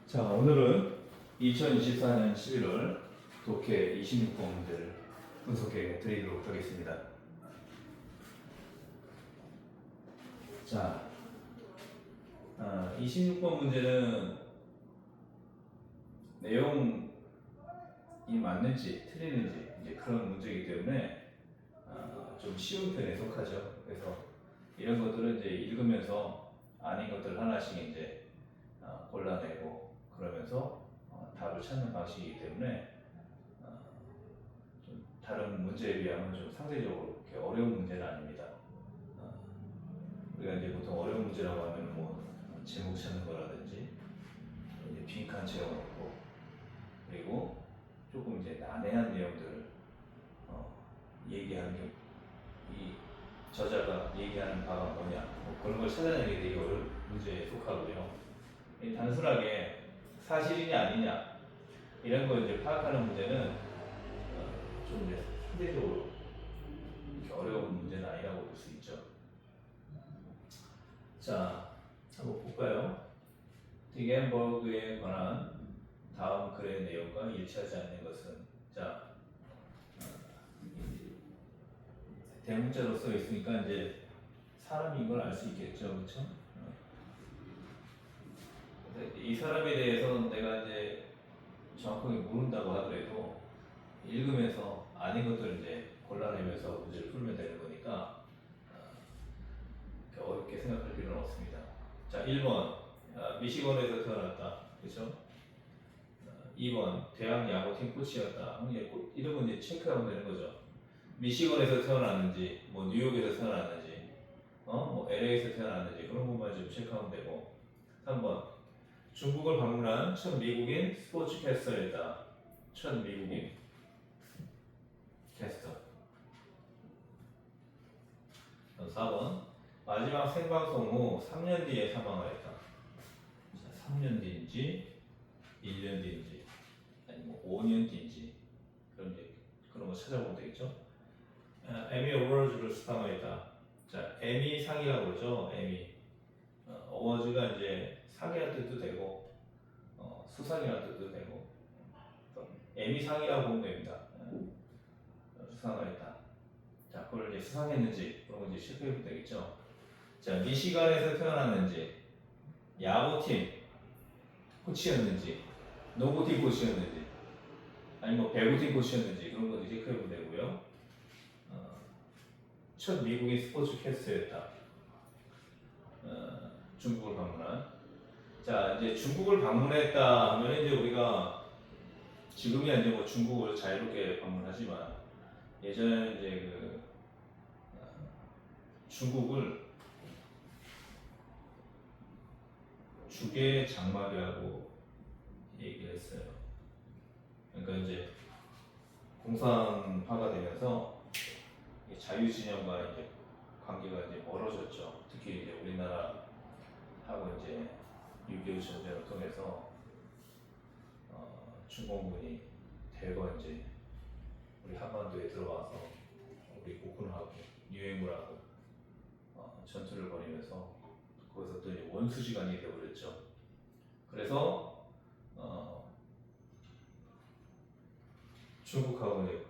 자, 오늘은 2024년 11월 독해 26번 문제를 분석해 드리도록 하겠습니다. 자, 26번 문제는 내용이 맞는지 틀리는지 이제 그런 문제이기 때문에 좀 쉬운 편에 속하죠. 그래서 이런 것들은 이제 읽으면서 아닌 것들 하나씩 이제 골라내고 그러면서 답을 찾는 방식이기 때문에 좀 다른 문제에 비하면 좀 상대적으로 그렇게 어려운 문제는 아닙니다. 우리가 이제 보통 어려운 문제라고 하면 뭐 제목 찾는 거라든지 이제 빈칸 채워놓고 그리고 조금 이제 난해한 내용들을 얘기하는 게 이 저자가 얘기하는 바가 뭐냐 뭐 그런 걸 찾아내는 게 되게 어려운 문제에 속하고요. 단순하게 사실이냐 아니냐 이런 거 이제 파악하는 문제는 좀 이제 상대적으로 이렇게 어려운 문제는 아니라고 볼 수 있죠. 자, 한번 볼까요? 디겐버그에 관한 다음 글의 내용과 일치하지 않는 것은 자 대문자로 써 있으니까 이제 사람인 걸 알 수 있겠죠, 그렇죠? 이 사람에 대해서 내가 이제 정확하게 모른다고 하더라도 읽으면서 아닌 것들을 이제 골라내면서 문제를 풀면 되는 거니까 어렵게 생각할 필요는 없습니다. 자, 1번 미시건에서 태어났다, 그렇죠? 2번 대학 야구팀 코치였다. 이런 건 이제 체크하면 되는 거죠. 미시건에서 태어났는지, 뭐 뉴욕에서 태어났는지, 뭐 LA에서 태어났는지 그런 것만 좀 체크하면 되고. 3번 중국을 방문한 첫 미국인 스포츠 캐스터였다. 첫 미국인 캐스터. 4번 마지막 생방송 후 3년 뒤에 사망하였다. 자, 3년 뒤인지 1년 뒤인지 아니 뭐 5년 뒤인지 그런 거 찾아보면 되겠죠. 에미 어워즈를 수상하였다. 자, 에미 상이라고 그러죠. 에미 어워즈가 이제 상이라는 뜻도 되고 수상이라는 뜻도 되고 에미 상이라고 보면 됩니다. 수상하였다. 자, 그걸 이제 수상했는지 그런 거 이제 체크해보면 되겠죠. 자, 미시간에서 태어났는지, 야구팀 코치였는지, 농구팀 코치였는지, 아니 뭐 배구팀 코치였는지 그런 거 이제 체크해보면 되고요. 첫 미국인 스포츠 캐스터였다. 중국을 방문한. 자, 이제 중국을 방문했다 하면 이제 우리가 지금이야 이제 뭐 중국을 자유롭게 방문하지만 예전에 이제 중국을 주계 장막이라고 얘기를 했어요. 그러니까 이제 공산화가 되면서 자유 진영과 이제 관계가 이제 멀어졌죠. 특히 이제 우리나라하고 이제 6.25 전쟁을 통해서 중공군이 대거 이제 우리 한반도에 들어와서 우리 국군하고 유행을 하고 전투를 벌이면서 거기서 또 이제 원수지간이 되어버렸죠. 그래서 중국하고 이제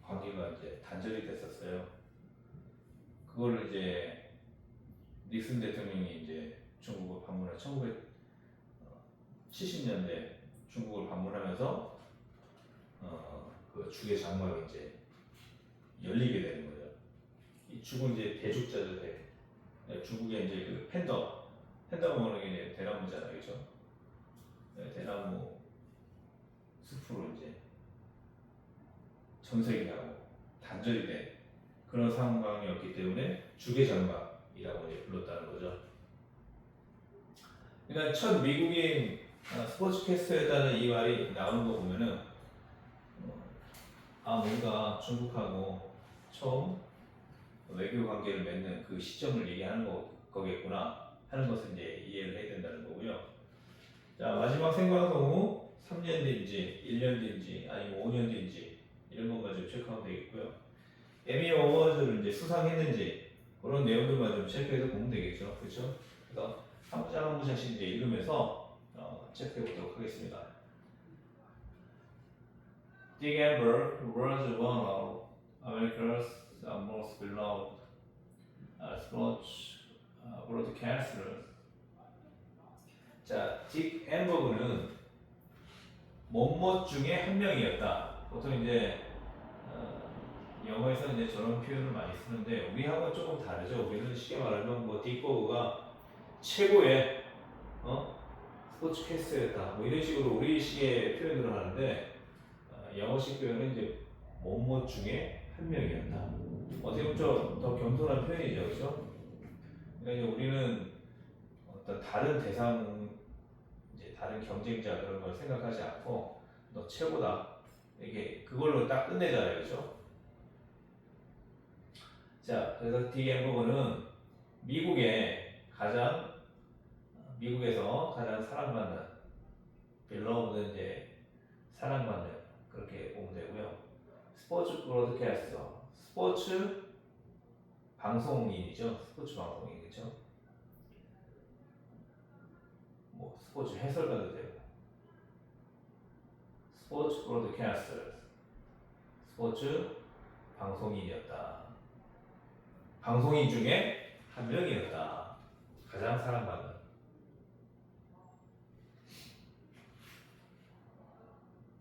관계가 이제 단절이 됐었어요. 그걸 이제 닉슨 대통령이 이제 중국을 방문해 1970년대 중국을 방문하면서 그 주계 장막이 이제 열리게 되는 거예요. 이 죽은 이제 대죽자들 중국의 이제 그 팬더가 뭐는 게 이제 대나무잖아요, 그렇죠? 대나무 숲으로 이제 전세기하고 단절이 된 그런 상황이었기 때문에 주계장막이라고 이제 불렀다는 거죠. 그러니까 첫 미국인 스포츠 캐스터였다는 이 말이 나오는 거 보면은 뭔가 중국하고 처음 외교 관계를 맺는 그 시점을 얘기하는 거겠구나 하는 것을 이제 이해를 해야 된다는 거고요. 자, 마지막 생방송 후 3년 뒤인지 1년 뒤인지 아니면 5년 뒤인지 이런 것만 좀 체크하면 되겠고요. 에미 어워즈를 이제 수상했는지 그런 내용들만 좀 체크해서 보면 되겠죠. 그렇죠? 그래서 한 문장 한 문장씩 이제 읽으면서 체크해 보도록 하겠습니다. Dick Amber was one of America's most beloved sports broadcasters. 자, 딕 엠버그는 뭐뭐 중에 한 명이었다. 보통 이제 영어에서 이제 저런 표현을 많이 쓰는데 우리하고는 조금 다르죠. 우리는 쉽게 말하면 뭐 딕버그가 최고의 스포츠 캐스터였다. 뭐 이런 식으로 우리식의 표현을 하는데 영어식 표현은 이제 뭐뭐 중에 한 명이었다. 어떻게 보면 좀 더 겸손한 표현이죠, 그렇죠? 그러니까 이제 우리는 어떤 다른 대상, 이제 다른 경쟁자 그런 걸 생각하지 않고 너 최고다. 이게 그걸로 딱 끝내잖아요, 그렇죠? 자, 그래서 디 햄버거는 미국에서 가장 사랑받는 빌러브는 이제 사랑받는 그렇게 보면 되고요. 스포츠 브로드캐스터, 스포츠 방송인이죠. 스포츠 방송인, 그렇죠? 뭐 스포츠 해설가도 되고, 스포츠 브로드캐스터, 스포츠 방송인이었다. 방송인 중에 한 명이었다. 가장 사랑받는.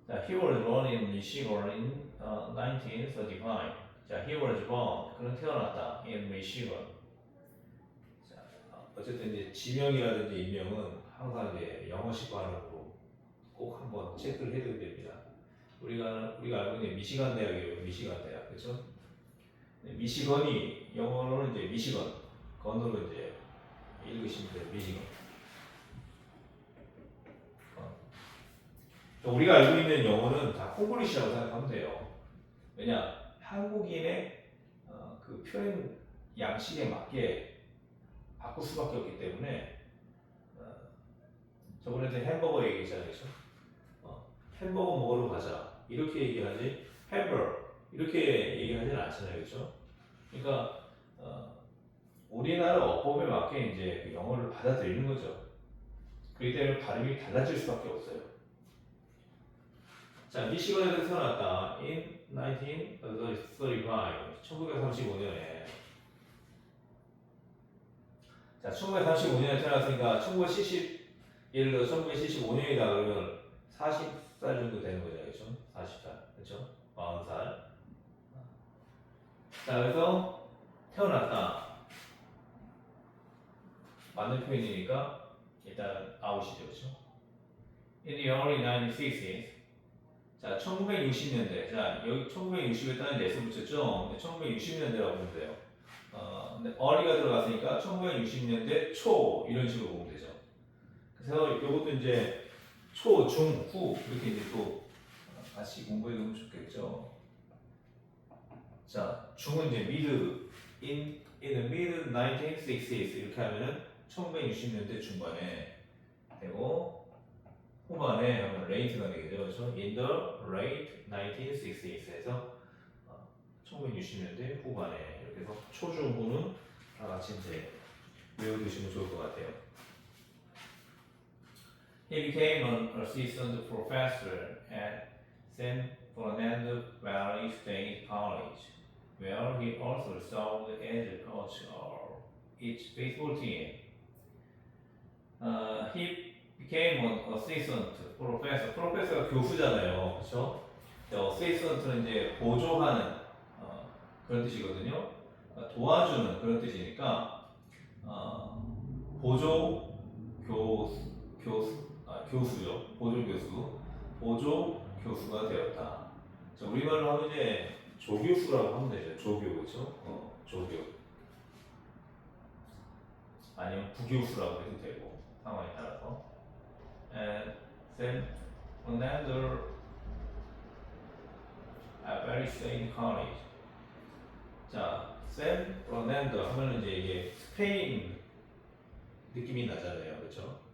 자, he was born in Michigan in 1935. 자, he was born. 그는 태어났다. in Michigan. 자, 어쨌든 이제 지명이라든지 인명은 항상 이제 영어식 발음으로 꼭 한번 체크를 해둬야 됩니다. 우리가 알고 있는 미시간 대학이에요. 미시간 대학, 그렇죠? 미시건이 영어로는 이제 미시건, 건으로 이제 읽으시면 돼요. 미시건. 우리가 알고 있는 영어는 다 콩글리시라고 생각하면 돼요. 왜냐, 한국인의 그 표현 양식에 맞게 바꿀 수밖에 없기 때문에 저번에도 햄버거 얘기했잖아요, 그렇죠? 햄버거 먹으러 가자 이렇게 얘기하지 햄버거 이렇게 얘기하지는 않잖아요, 그렇죠? 그러니까 우리나라 어법에 맞게 이제 그 영어를 받아들이는 거죠. 그렇기 때문에 발음이 달라질 수밖에 없어요. 자, 미시건에서 태어났다. in 1935, 1935년에. 자, 1935년에 태어났으니까 예를 들어 1975년이다 그러면 40살 정도 되는 거죠, 그렇죠? 40살, 그렇죠? 40살. 자, 그래서 태어났다. 맞는 표현이니까 일단 아웃이죠, 그렇죠? In the early 1960s. 자, 1960년대. 자, 여기 1960에다는 예서 붙였죠? 1960년대라고 보면 돼요. 근데 early가 들어갔으니까 1960년대 초 이런 식으로 보면 되죠. 그래서 이것도 이제 초, 중, 후 이렇게 이제 또 같이 공부해 두면 좋겠죠. 자, 중은 이제 in the mid 1960s 이렇게 하면은 1960년대 중반에 되고 후반에 하면 late가 되겠죠, 그렇죠? In the late 1960s에서 1960년대 후반에 이렇게 해서 초중후는 다 같이 이제 외워두시면 좋을 것 같아요. He became an assistant professor at San Fernando Valley State College, where he also served as a coach of its baseball team. He became an assistant professor. 프로페서가 교수잖아요, 그렇죠? assistant는 이제 보조하는 그런 뜻이거든요. 도와주는 그런 뜻이니까 보조 교수죠. 보조 교수가 되었다. 자, 우리말로 하면 이제 조교수라고 하면 되죠. 조교, 그렇죠? 조교. 아니면 부교수라고 해도 되고 상황에 따라서. And then another Valley State College. 자, 샌 프라난도 하면은 이제 이게 스페인 느낌이 나잖아요, 그렇죠?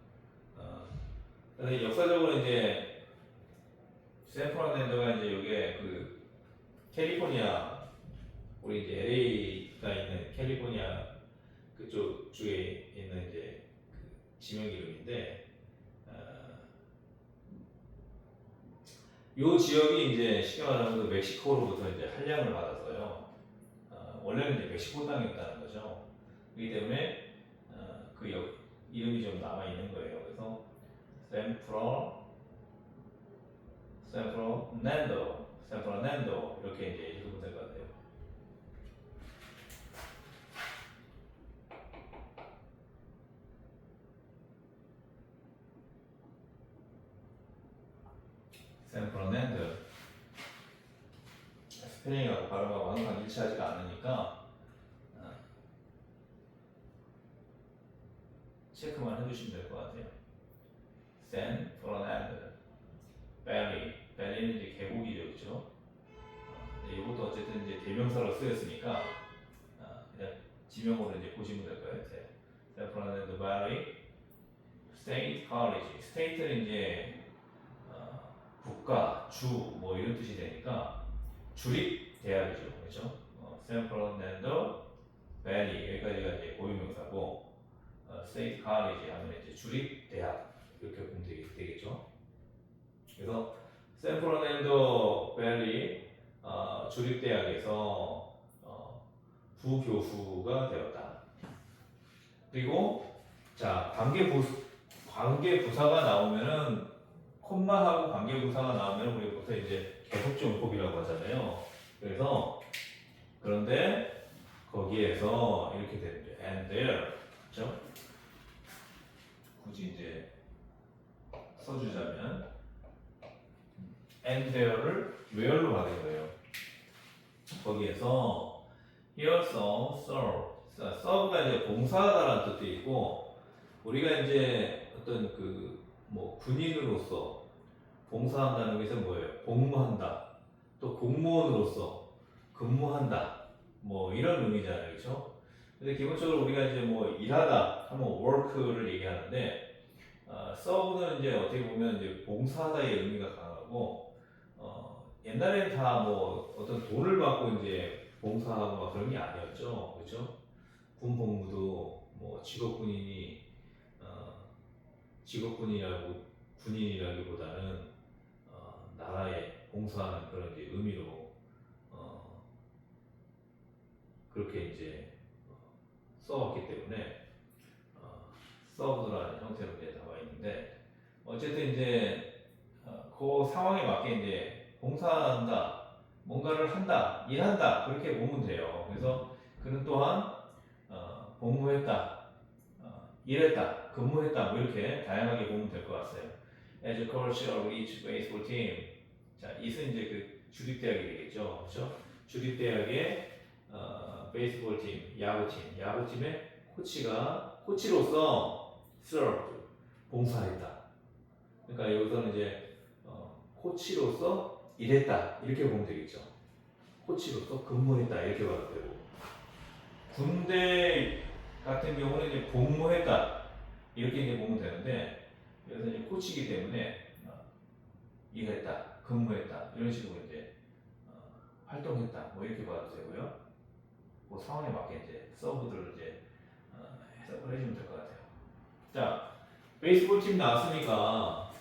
그래서 역사적으로 이제 샌프란난도가 이제 이게 그 캘리포니아 우리 이제 LA가 있는 캘리포니아 그쪽 쪽에 있는 이제 그 지명 이름인데 요 지역이 이제 쉽게 말하면 그 멕시코로부터 이제 한량을 받아서요. 원래는 이제 멕시코 땅이었다는 거죠. 그렇기 때문에 이름이 좀 남아 있는 거예요. 그래서 샌프로난도 이렇게 이제 읽으면 될 것 같아요. 샌프로난도 스페링하고 발음하고 항상 일치하지가 않으니까 체크만 해주시면 될 것 같아요. 샌프로난도 벨리는 이제 계곡이죠, 그렇죠? 이것도 어쨌든 이제 대명사로 쓰였으니까 그냥 지명으로 이제 보시면 될 것 같아요. 샌프로난도 밸리 스테이트 컬리지. 스테이트는 이제 국가, 주 뭐 이런 뜻이 되니까 주립 대학이죠, 그렇죠? 샌프로난도 밸리 여기까지가 이제 고유명사고 스테이트 컬리지 하면 이제 주립 대학 이렇게 보면 되겠죠. 그래서 샌프로난도 밸리 주립대학에서 부교수가 되었다. 그리고 자 관계부사가 나오면은 콤마하고 관계부사가 나오면 우리 보통 이제 계속종법이라고 하잖아요. 그래서 그런데 거기에서 이렇게 되는 거예요. And there, 그렇죠? 굳이 이제 써주자면 and there를 where로 받은 거예요. 거기에서 here, so, serve. serve가 이제 봉사하다라는 뜻도 있고 우리가 이제 어떤 뭐 군인으로서 봉사한다는 것은 뭐예요? 복무한다. 또 공무원으로서 근무한다. 뭐 이런 의미잖아요, 그렇죠? 근데 기본적으로 우리가 이제 뭐 일하다 하면 work를 얘기하는데 serve는 이제 어떻게 보면 이제 봉사하다의 의미가 강하고 옛날엔 다 뭐 어떤 돈을 받고 이제 봉사하고 막 그런 게 아니었죠, 그렇죠? 군 복무도 뭐 군인이라기보다는 나라에 봉사하는 그런 이제 의미로 그렇게 이제 써왔기 때문에 서브드라는 형태로 이제 나와 있는데 어쨌든 이제 그 상황에 맞게 이제 봉사한다, 뭔가를 한다, 일한다 그렇게 보면 돼요. 그래서 그는 또한 복무했다, 일했다, 근무했다 뭐 이렇게 다양하게 보면 될 것 같아요. As a coach of each baseball team. 자, 이은 이제 그 주립대학이 되겠죠, 그렇죠? 주립대학의 베이스볼 팀, 야구팀의 코치로서 served, 봉사했다. 그러니까 여기서는 이제 코치로서 일했다 이렇게 보면 되겠죠. 코치로서 근무했다 이렇게 봐도 되고 군대 같은 경우는 이제 복무했다 이렇게 이제 보면 되는데 여기서 이제 코치이기 때문에 일했다, 근무했다 이런 식으로 이제 활동했다 뭐 이렇게 봐도 되고요. 그 상황에 맞게 이제 서브들을 이제 해석을 해주면 될 것 같아요. 자, 베이스볼 팀 나왔으니까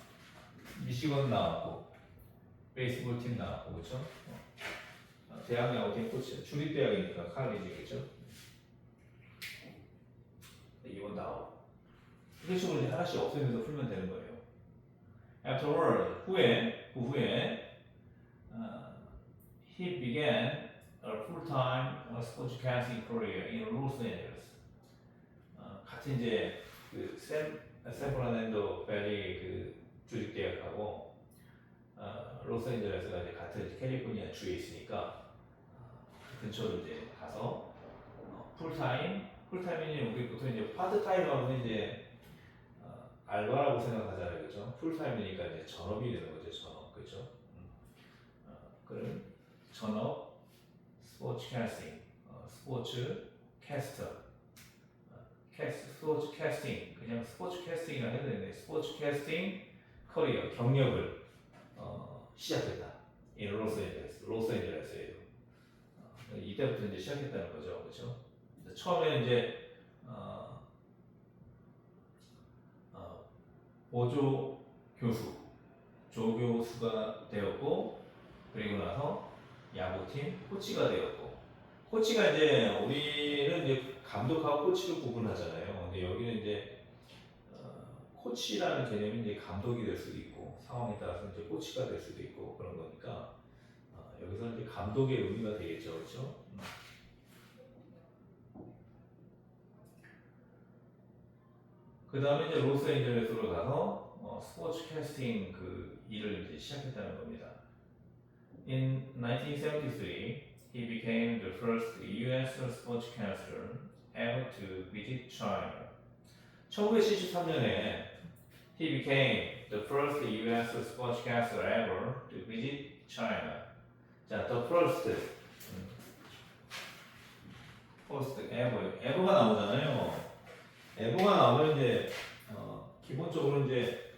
미시건 나왔고 베이스볼 팀 나왔고 그렇죠? 대학 야구팀 코치 주립대학이니까 칼리지겠죠? 이건 나오고 이런 식으로 이제 하나씩 없애면서 풀면 되는 거예요. Afterward, 그 후에 he began a full-time sportscasting career in Los Angeles. 같은 이제 그 샌프라난도 밸리 그 주립대학하고 로스앤젤레스가 이제 같은 캘리포니아 주에 있으니까 근처로 이제 가서 풀타임이 우리 보통 이제 파트타임 하면 이제 알바라고 생각하잖아요, 그렇죠? 풀타임이니까 이제 전업이 되는 거죠, 전업, 그렇죠? 그런 전업 스포츠 캐스팅, 스포츠 캐스터. 스포츠 캐스팅 그냥 스포츠 캐스팅이라 해도 되는데 스포츠 캐스팅 커리어 경력을 시작했다. 이 로스앤젤레스에도 이때부터 이제 시작했다는 거죠, 그렇죠? 처음에 이제 보조 교수 조교수가 되었고, 그리고 나서 야구팀 코치가 되었고, 코치가 이제 우리는 이제 감독하고 코치를 구분하잖아요. 근데 여기는 이제 코치라는 개념이 이제 감독이 될 수도 있고 상황에 따라서 이제 코치가 될 수도 있고 그런 거니까 여기서는 이제 감독의 의미가 되겠죠, 그렇죠? 그 다음에 이제 로스앤젤레스로 가서 스포츠 캐스팅 그 일을 이제 시작했다는 겁니다. In 1973, he became the first U.S. sportscaster ever to visit China. 1973년에 he became the first U.S. sportscaster ever to visit China. 자, the first, first ever가 나오잖아요. ever가 나오면 이제 기본적으로 이제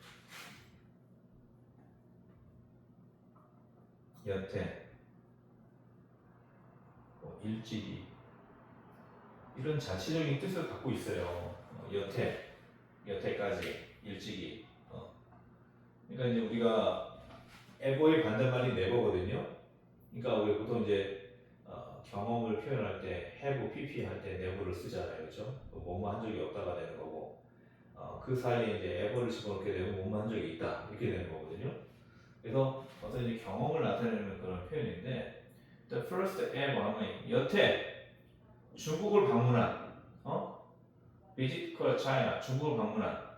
여태, 일찍이 이런 자체적인 뜻을 갖고 있어요. 여태까지, 일찍이. 그러니까 이제 우리가 ever의 반대말이 never거든요. 그러니까 우리 보통 이제 경험을 표현할 때 have, pp 할 때 never를 쓰잖아요, 그렇죠? 뭐뭐 한 적이 없다가 되는 거고, 그 사이에 이제 ever를 집어넣게 되면 뭐뭐 한 적이 있다 이렇게 되는 거거든요. 그래서 어떤 이제 경험을 나타내는 그런 표현인데, the first ever 하면 여태 중국을 방문한, visit China, 중국을 방문한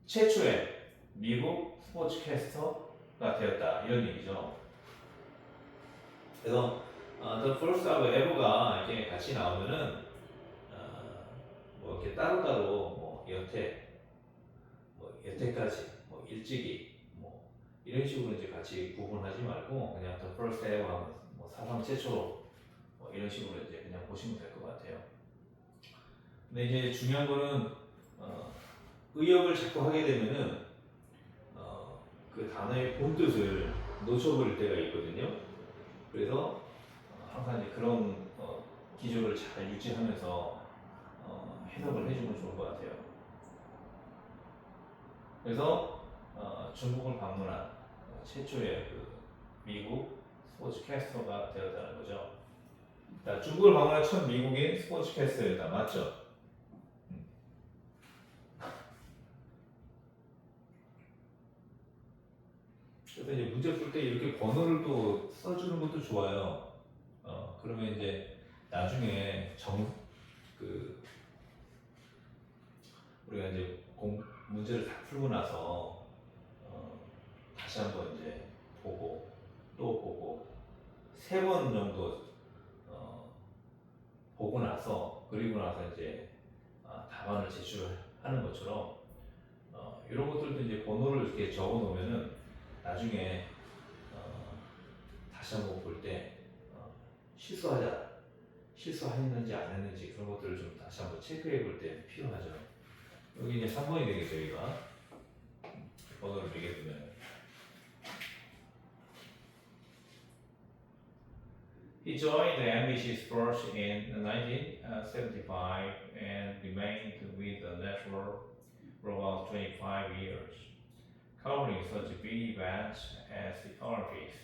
최초의 미국 스포츠 캐스터가 되었다 이런 얘기죠. 그래서 the first하고 ever가 이렇게 같이 나오면은 뭐 이렇게 따로따로 뭐 여태까지, 뭐 일찍이, 뭐 이런 식으로 이제 같이 구분하지 말고 그냥 the first ever 하면 뭐 사상 최초로 뭐 이런 식으로 이제 그냥 보시면 될 것 같아요. 근데 이제 중요한 거는 의역을 자꾸 하게 되면은 그 단어의 본 뜻을 놓쳐버릴 때가 있거든요. 그래서 항상 이제 그런 기조를 잘 유지하면서 해석을 해주면 좋을 것 같아요. 그래서 중국을 방문한 최초의 그 미국 스포츠 캐스터가 되었다는 거죠. 자, 중국을 방문한 첫 미국인 스포츠 캐스터였다. 맞죠? 그래서 이제 문제 풀 때 이렇게 번호를 또 써주는 것도 좋아요. 그러면 이제 나중에 우리가 이제 문제를 다 풀고 나서 다시 한번 이제 보고 또 보고 3번 정도 보고 나서 그리고 나서 이제 답안을 제출하는 것처럼 이런 것들도 이제 번호를 이렇게 적어 놓으면은 나중에 다시 한번 볼 때 실수했는지 안 했는지 그런 것들을 좀 다시 한번 체크해 볼 때 필요하죠. 여기 이제 3번이 되겠죠, 여기가. 번호를 매겨두면. He joined the NBC Sports in 1975 and remained with the network for about 25 years, covering such big events as the Olympics.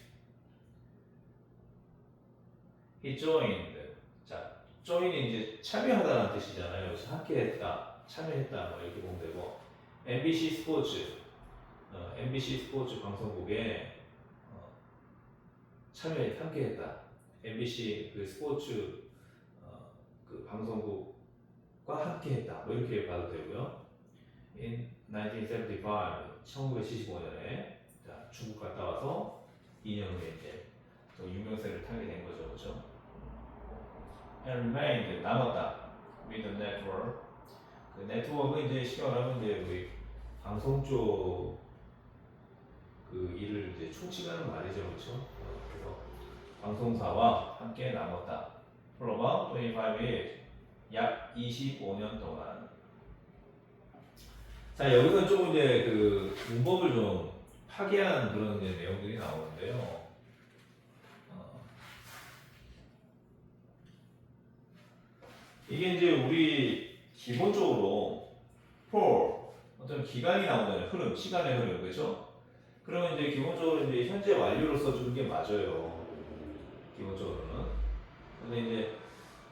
He joined. 자, join이 이제 참여하다는 뜻이잖아요. 그래서 함께했다, 참여했다, 뭐 이렇게 보면 되고, MBC 스포츠, MBC 스포츠 방송국에 함께했다. MBC 그 스포츠 그 방송국과 함께했다. 뭐 이렇게 봐도 되고요. In 1975, 1975년에 중국 갔다 와서 2년 후에 이제 또 유명세를 타게 된 거죠, 그렇죠? And remained, 남았다. With the network. 그 네트워크는 이제 시간하면 이제 우리 방송 쪽 그 일을 이제 총칭하는 말이죠, 그렇죠? 그래서 방송사와 함께 남았다. For about 25 years, 약 25년 동안. 자, 여기서 좀 이제 그 문법을 좀 파괴한 그런 이제 내용들이 나오는데요. 이게 이제 우리 기본적으로 for 어떤 기간이 나오잖아요. 흐름, 시간의 흐름, 그렇죠? 그러면 이제 기본적으로 이제 현재 완료로 써주는 게 맞아요. 기본적으로는. 근데 이제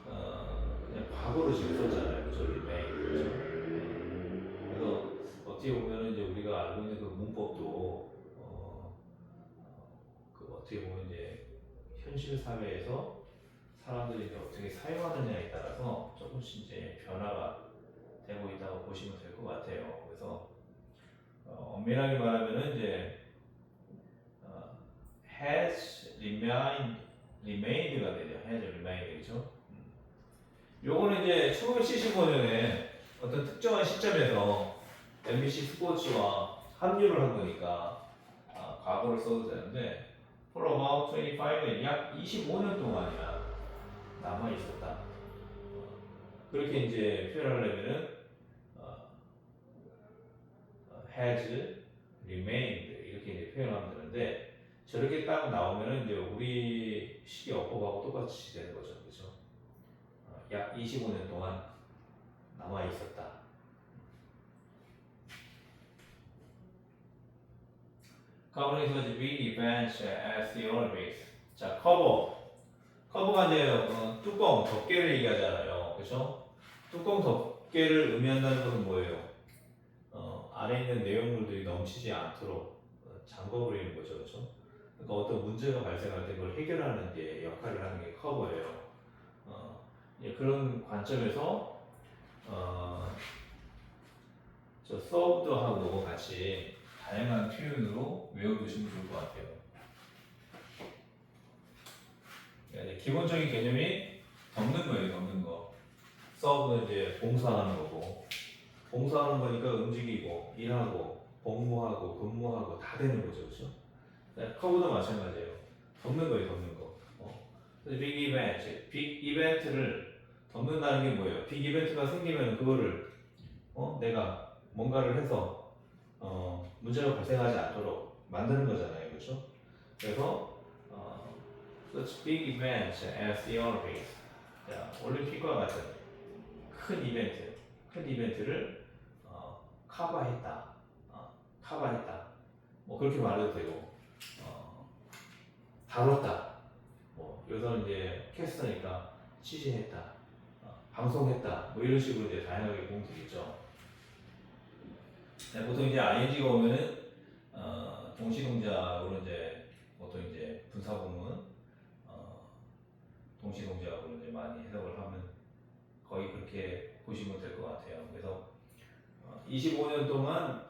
그냥 과거로 지금 썼잖아요. 그죠? remain. 그죠? 그래서 어떻게 보면 이제 우리가 알고 있는 그 문법도 그 어떻게 보면 이제 현실 사회에서 사람들이 이제 어떻게 사용하느냐에 따라서 조금씩 이제 변화가 되고 있다고 보시면 될 것 같아요. 그래서 엄밀하게 말하면은 이제 has remained가 되죠. has remained 그죠? 요거는 이제 1975년에 어떤 특정한 시점에서 MBC 스포츠와 합류를 한 거니까 과거를 써도 되는데 for about 25년 약 25년 동안이나 남아 있었다. 그렇게 이제 표현하려면은 has remained 이렇게 이제 표현하면 되는데 저렇게 딱 나오면은 이제 우리 식의 어법하고 똑같이 되는 거죠, 그렇죠? 약 25년 동안 남아 있었다. Covering such big events as the Olympics. 자, 커버가 이제 뚜껑, 덮개를 얘기하잖아요, 그렇죠? 뚜껑 덮개를 의미한다는 것은 뭐예요? 안에 있는 내용물들이 넘치지 않도록 잠궈버리는 거죠, 그렇죠? 그러니까 어떤 문제가 발생할 때 그걸 해결하는 게 역할을 하는 게 커버예요. 그런 관점에서 저 서브드하고 같이 다양한 표현으로 외워두시면 좋을 것 같아요. 그러니까 기본적인 개념이 덮는 거예요, 덮는 거. 서브는 이제 봉사하는 거고, 봉사하는 거니까 움직이고, 일하고, 복무하고, 근무하고 다 되는 거죠, 그렇죠? 커브도 마찬가지예요. 덮는 거예요, 덮는 거. 그래서 빅 이벤트, 빅 이벤트를 덮는다는 게 뭐예요? 빅 이벤트가 생기면 그거를 내가 뭔가를 해서 문제가 발생하지 않도록 만드는 거잖아요, 그렇죠? 그래서 such big events as the Olympics, 자, 올림픽과 같은 큰 이벤트를 커버했다, 커버했다. 뭐 그렇게 말해도 되고, 다뤘다. 뭐 여기서는 이제 캐스터니까 취재했다, 방송했다. 뭐 이런 식으로 이제 다양하게 보면 되겠죠. 보통 이제 ing가 오면은 동시동작으로 이제 보통 이제 분사구문 동시동작으로 이제 많이 해석을 하면 거의 그렇게 보시면 될 것 같아요. 그래서 25년 동안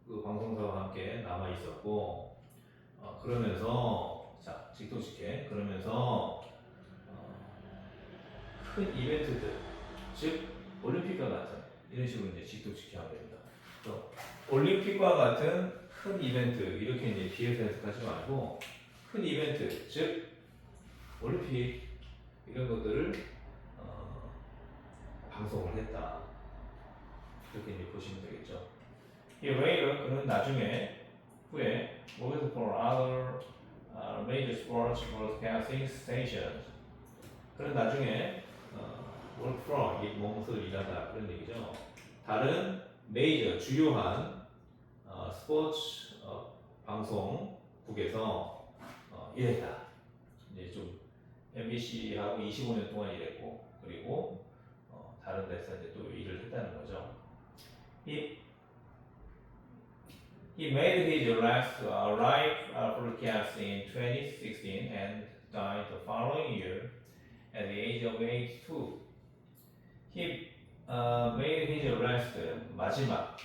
그 방송사와 함께 남아 있었고 그러면서 자 직도직해 그러면서 큰 이벤트들 즉 올림픽과 같은 이런 식으로 이제 직도직해 하면 됩니다. 올림픽과 같은 큰 이벤트 이렇게 이제 비해서 해석하지 말고 큰 이벤트 즉 올림픽 이런 것들을 방송을 했다 이렇게 이제 보시면 되겠죠. 이 later 그는 나중에 후에 worked for other major sports broadcasting stations. 그는 나중에 work for 이 무엇을 일하다 그런 얘기죠. 다른 메이저 주요한 스포츠 방송국에서 일했다. 이제 좀 MBC하고 25년 동안 일했고 그리고 다른 데서 이제 또 일을 했다는 거죠. He made his last live broadcast in 2016 and died the following year at the age of 82. He made his 마지막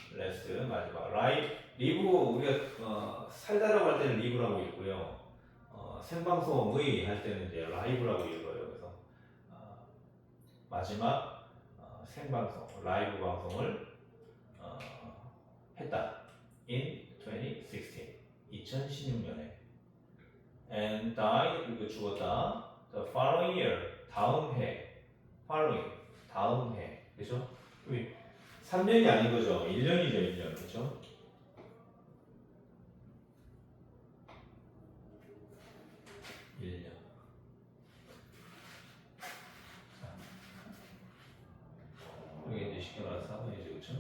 리브 우리가 살다라고 할 때는 리브라고 읽고요. 생방송의 할 때는 이제 라이브라고 읽어요. 그래서 마지막 생방송 라이브 방송을 했다. In 2016, 2016년에 and died 그리고 죽었다. The following year, 다음 해, following 다음 해, 그렇죠? 3년이 아닌 거죠. 1년이죠, 1년, 그렇죠? 1년. 이게 이제 쉽게 말해서 4번이죠, 그렇죠?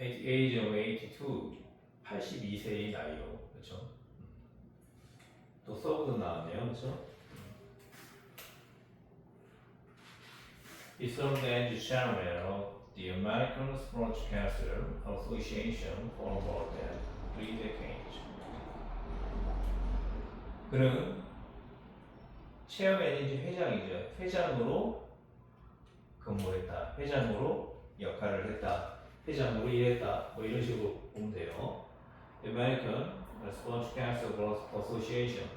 at the age of 82, 82세의 나이로, 그렇죠? 또 서브도 나왔네요, 그렇죠? He served as chairman of the American Sportscaster Association for more than 3 decades. 그는 체어맨인지 회장이죠. 회장으로 근무했다. 회장으로 역할을 했다. 회장으로 일했다. 뭐 이런 식으로 보면 돼요. American Sportscaster Association.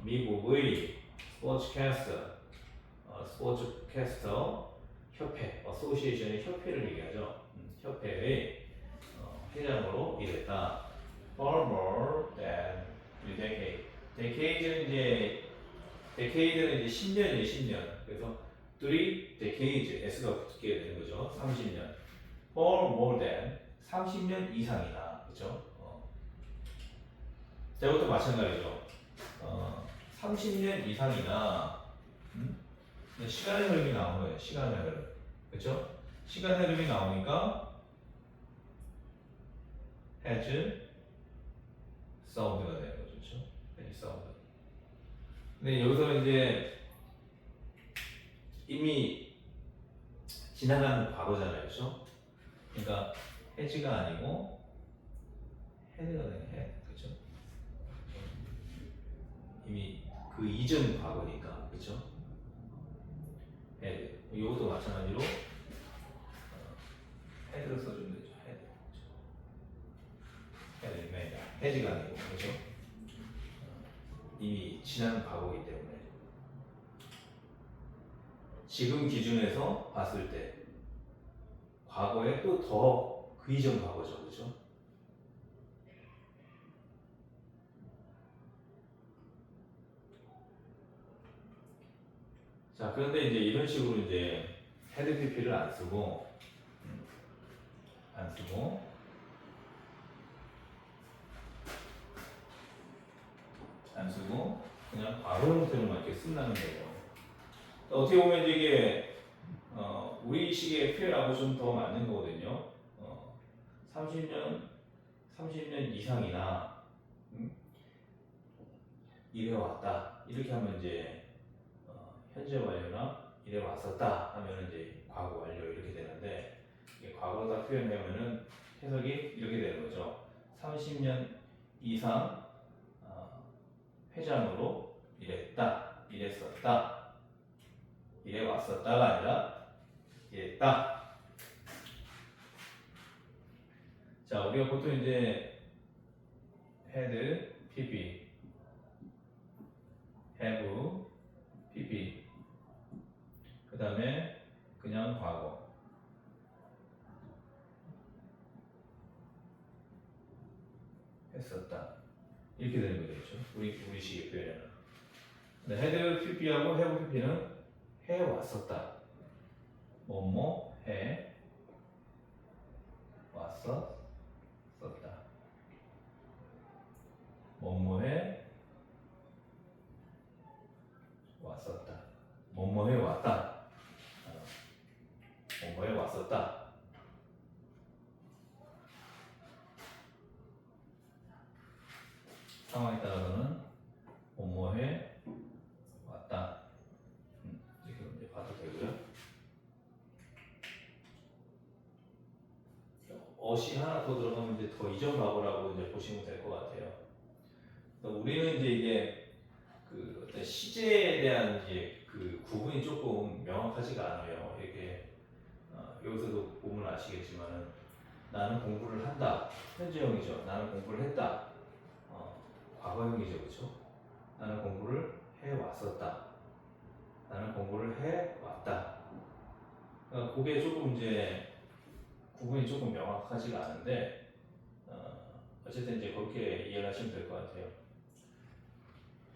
미국의 스포츠캐스터 협회, 어소시에이션의 협회를 얘기하죠. 협회의 회장으로 일했다. For more than 3 decades. decade는 이제 10년이에요, 10년. 그래서 3 decades, S가 붙게 되는 거죠. 30년. For more than 30년 이상이나, 그렇죠? 자, 이것도 마찬가지죠. 30년 이상이나, 시간의 흐름이 나온 거예요. 시간의 흐름, 그렇죠? 시간의 흐름이 나오니까 has served가 되는 거죠, 그렇죠? has served. 근데 여기서 이제 이미 지나간 과거잖아요, 그렇죠? 그러니까 has가 아니고 had가 되는 had, 그렇죠? 이미 그 이전 과거니까, 그렇죠? had. 이것도 마찬가지로 had를 써주면 되죠. had. had입니다. has가 아니고, 그렇죠? 이미 지난 과거이기 때문에 지금 기준에서 봤을 때 과거에 또 더 그 이전 과거죠, 그렇죠? 자, 그런데 이제 이런 식으로 이제 헤드 PP를 안 쓰고 그냥 과거 형태로만 이렇게 쓴다는 거예요. 어떻게 보면 이게 우리식의 표현하고 좀 더 맞는 거거든요. 30년 이상이나 일해왔다 이렇게 하면 이제 현재 완료나 일해왔었다 하면 이제 과거 완료 이렇게 되는데 과거다 표현하면은 해석이 이렇게 되는 거죠. 30년 이상 회장으로 일했었다, 일해왔었다가 아니라 일했다. 자, 우리가 보통 이제 had, pp, have, pp, 그 다음에 그냥 과거, 했었다 이렇게 되는 거죠, 그렇죠? 우리식의 표현은. 근데 had, pp하고 have, pp는 해왔었다. 뭐뭐 해 왔었었다. 뭐뭐해 왔었다. 뭐뭐해 왔다. 뭐뭐해 왔었다. 상황에 따라서는 뭐뭐해 왔다. 이렇게 이제 봐도 되고요. 어시 하나 더 들어가면 이제 더 이전 과거라고 이제 보시면 될 것 같아요. 우리는 이제 이게 그 어떤 시제에 대한 이제 그 구분이 조금 명확하지가 않아요. 이렇게 여기서도 보면 아시겠지만은 나는 공부를 한다. 현재형이죠. 나는 공부를 했다. 과거형이죠, 그렇죠? 나는 공부를 해 왔었다. 나는 공부를 해 왔다. 그러니까 그게 조금 이제 구분이 조금 명확하지가 않은데 어쨌든 이제 그렇게 이해를 하시면 될 것 같아요.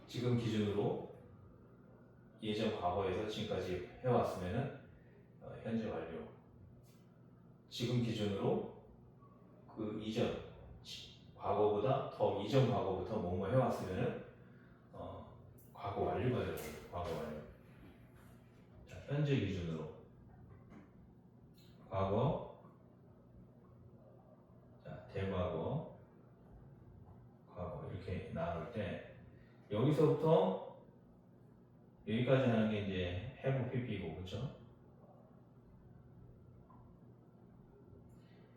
지금 기준으로 예전 과거에서 지금까지 해왔으면은 현재 완료. 지금 기준으로 그 이전 과거보다 더 이전 과거부터 뭐뭐 해왔으면은 과거 완료가 되는 거예요. 과거 완료. 자, 현재 기준으로 과거 여기서부터 여기까지 하는 게 이제 have pp고 그렇죠?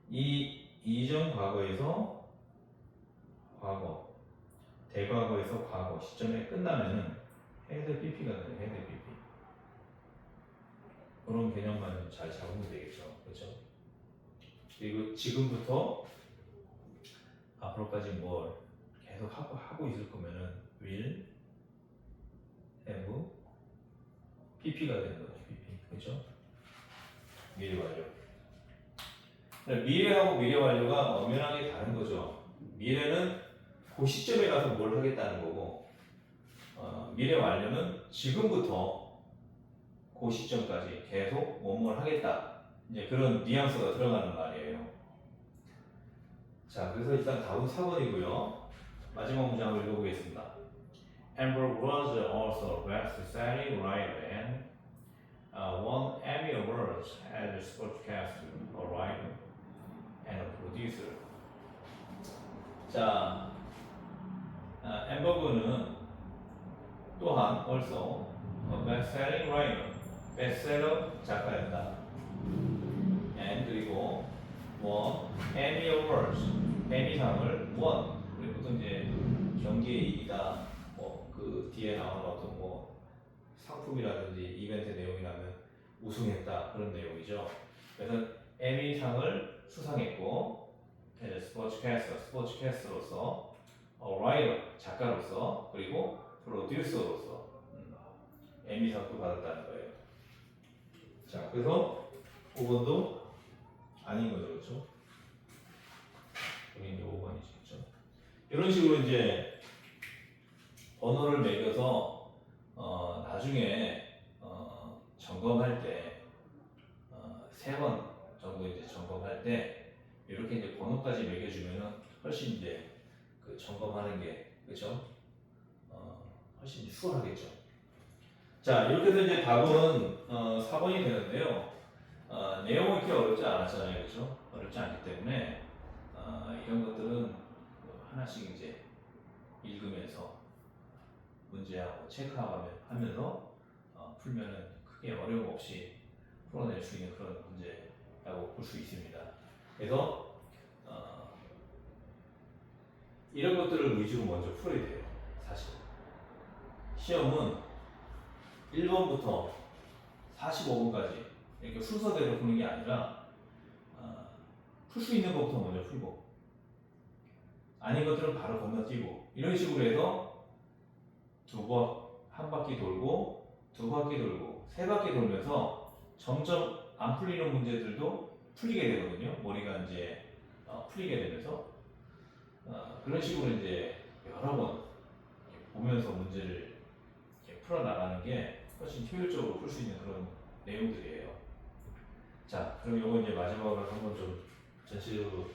이 이전 과거에서 과거 대과거에서 과거 시점에 끝나면은 had pp가 돼요. had pp. 그런 개념만 잘 잡으면 되겠죠. 그렇죠? 그리고 지금부터 앞으로까지 뭘 계속 하고 있을 거면은 will have pp가 되는 거죠. pp. 그렇죠? 미래 완료. 미래하고 미래 완료가 엄연하게 다른 거죠. 미래는 그 시점에 가서 뭘 하겠다는 거고, 미래 완료는 지금부터 그 시점까지 계속 뭐뭘 하겠다. 이제 그런 뉘앙스가 들어가는 말이에요. 자, 그래서 일단 답은 4번이고요. 마지막 문장 한번 읽어보겠습니다. Amber was also a best-selling writer and won Emmy Awards as a sportscaster, a writer, and a producer. 자, 엠버그는 또한 also a best-selling writer, 베스트셀러 작가였다. and 그리고 won Emmy Awards, 에미상을 won. 그리고 보통 이제 경기에 이기다, 뭐 그 뒤에 나오는 어떤 뭐 상품이라든지 이벤트 내용이라면 우승했다 그런 내용이죠. 그래서 에미상을 수상했고, 스포츠캐스터로서, 라이터 작가로서, 그리고 프로듀서로서 에미상도 받았다는 거예요. 자, 그래서 5번도 아닌 거죠, 그렇죠? 여기 이제 5번이죠, 그렇죠? 이런 식으로 이제 번호를 매겨서 나중에 점검할 때 3번 정도 이제 점검할 때 이렇게 이제 번호까지 매겨주면은 훨씬 이제 그 점검하는 게 그렇죠? 훨씬 수월하겠죠. 자, 이렇게 해서 이제 답은 4번이 되는데요. 내용은 그렇게 어렵지 않았잖아요, 그렇죠? 어렵지 않기 때문에 이런 것들은 하나씩 이제 읽으면서 문제하고 체크하면서 풀면은 크게 어려움 없이 풀어낼 수 있는 그런 문제라고 볼 수 있습니다. 그래서 이런 것들을 위주로 먼저 풀어야 돼요. 사실 시험은 1번부터 45번까지 이렇게 순서대로 푸는 게 아니라 풀 수 있는 것부터 먼저 풀고 아닌 것들은 바로 건너뛰고 이런 식으로 해서 한 바퀴 돌고 두 바퀴 돌고 세 바퀴 돌면서 점점 안 풀리는 문제들도 풀리게 되거든요. 머리가 이제 풀리게 되면서 그런 식으로 이제 여러 번 보면서 문제를 풀어 나가는 게 훨씬 효율적으로 풀 수 있는 그런 내용들이에요. 자, 그럼 이거 이제 마지막으로 한번 좀 전체적으로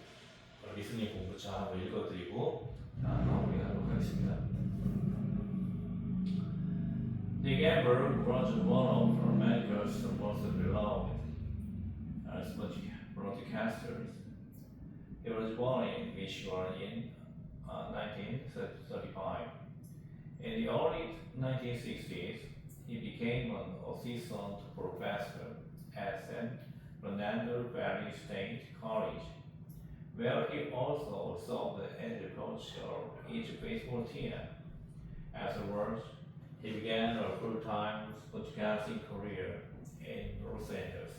리스닝 공부차 한번 읽어드리고 마무리하도록 하겠습니다. The gambler was one of America's most beloved broadcasters. He was born in Michigan in 1935. In the early 1960s, he became an assistant professor at San Fernando Valley State College, where he also served as the coach of each baseball team. Afterwards, he began a full-time broadcasting career in Los Angeles.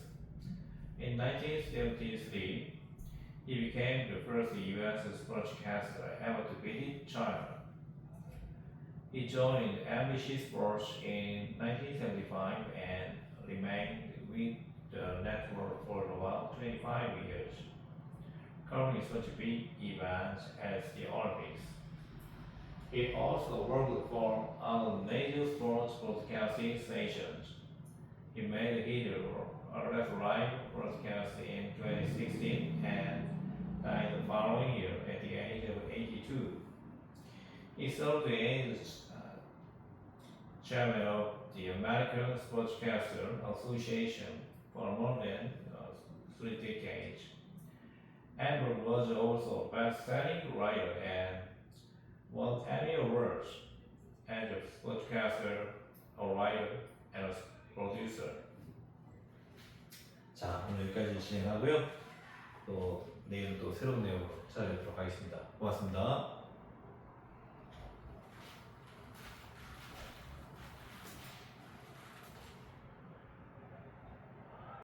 In 1973, he became the first U.S. sportscaster ever to visit China. He joined NBC Sports in 1975 and remained with the network for about 25 years, covering such big events as the Olympics. He also worked for other major sports broadcasting stations. He made his last live broadcast in 2016 and died the following year at the age of 82. He served as chairman of the American Sportscaster Association for more than 3 decades. Amber was also a best-selling writer and won Emmy Awards as a sportscaster, a writer, and a producer. 자, 오늘 여기까지 진행하고요. 또 내일은 또 새로운 내용으로 찾아뵙도록 하겠습니다. 고맙습니다.